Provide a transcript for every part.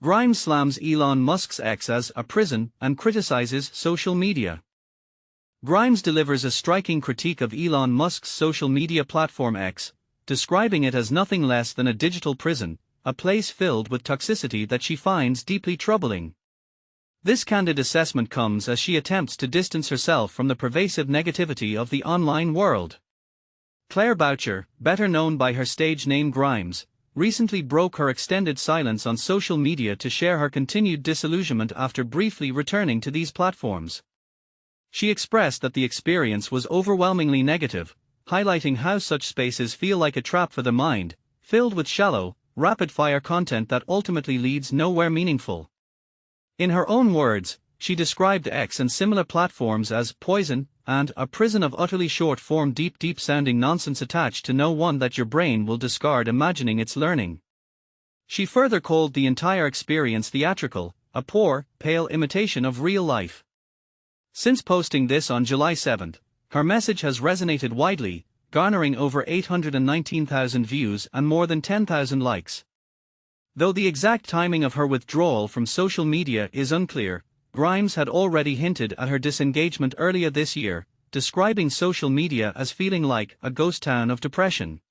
Grimes slams Elon Musk's X as a prison and criticizes social media. Grimes delivers a striking critique of Elon Musk's social media platform X, describing it as nothing less than a digital prison, a place filled with toxicity that she finds deeply troubling. This candid assessment comes as she attempts to distance herself from the pervasive negativity of the online world. Claire Boucher, better known by her stage name Grimes, recently broke her extended silence on social media to share her continued disillusionment after briefly returning to these platforms. She expressed that the experience was overwhelmingly negative, highlighting how such spaces feel like a trap for the mind, filled with shallow, rapid-fire content that ultimately leads nowhere meaningful. In her own words, she described X and similar platforms as poison and a prison of utterly short-form deep-sounding nonsense attached to no one that your brain will discard imagining it's learning. She further called the entire experience theatrical, a poor, pale imitation of real life. Since posting this on July 7, her message has resonated widely, garnering over 819,000 views and more than 10,000 likes. Though the exact timing of her withdrawal from social media is unclear, Grimes had already hinted at her disengagement earlier this year, describing social media as feeling like a ghost town of depression.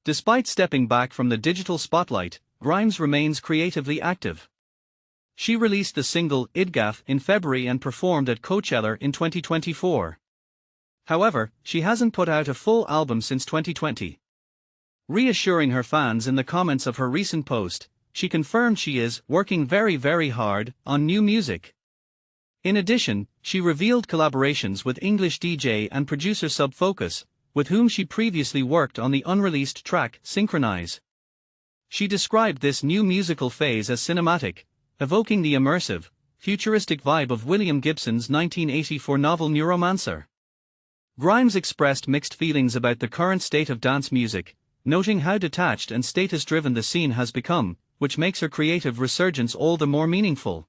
Despite stepping back from the digital spotlight, Grimes remains creatively active. She released the single Idgaf in February and performed at Coachella in 2024. However, she hasn't put out a full album since 2020. Reassuring her fans in the comments of her recent post, she confirmed she is working very hard on new music. In addition, she revealed collaborations with English DJ and producer Sub Focus, with whom she previously worked on the unreleased track Synchronize. She described this new musical phase as cinematic, evoking the immersive, futuristic vibe of William Gibson's 1984 novel Neuromancer. Grimes expressed mixed feelings about the current state of dance music, noting how detached and status-driven the scene has become, which makes her creative resurgence all the more meaningful.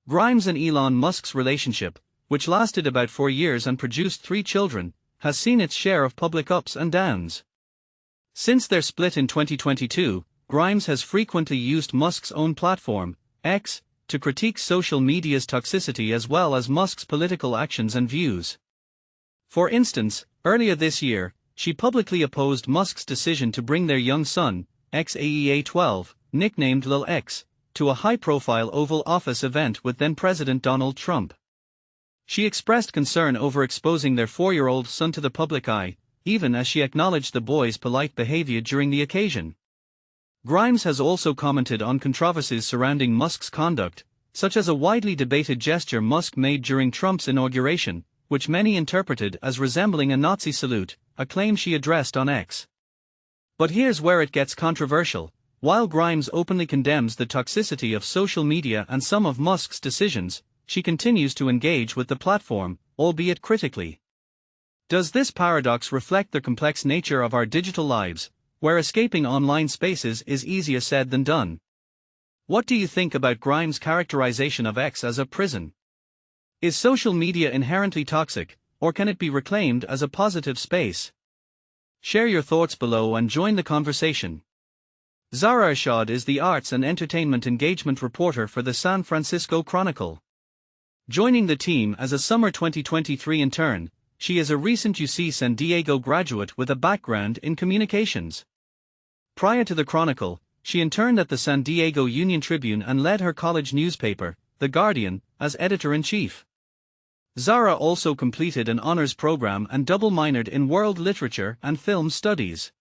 Grimes and Elon Musk's relationship, which lasted about 4 years and produced 3 children, has seen its share of public ups and downs. Since their split in 2022, Grimes has frequently used Musk's own platform, X, to critique social media's toxicity as well as Musk's political actions and views. For instance, earlier this year, she publicly opposed Musk's decision to bring their young son, XAEA12, nicknamed Lil X, to a high-profile Oval Office event with then-President Donald Trump. She expressed concern over exposing their 4-year-old son to the public eye, even as she acknowledged the boy's polite behavior during the occasion. Grimes has also commented on controversies surrounding Musk's conduct, such as a widely debated gesture Musk made during Trump's inauguration, which many interpreted as resembling a Nazi salute, a claim she addressed on X. But here's where it gets controversial. While Grimes openly condemns the toxicity of social media and some of Musk's decisions, she continues to engage with the platform, albeit critically. Does this paradox reflect the complex nature of our digital lives, where escaping online spaces is easier said than done? What do you think about Grimes' characterization of X as a prison? Is social media inherently toxic, or can it be reclaimed as a positive space? Share your thoughts below and join the conversation. Zara Ashad is the arts and entertainment engagement reporter for the San Francisco Chronicle. Joining the team as a summer 2023 intern, she is a recent UC San Diego graduate with a background in communications. Prior to the Chronicle, she interned at the San Diego Union Tribune and led her college newspaper, The Guardian, as editor-in-chief. Zara also completed an honors program and double minored in world literature and film studies.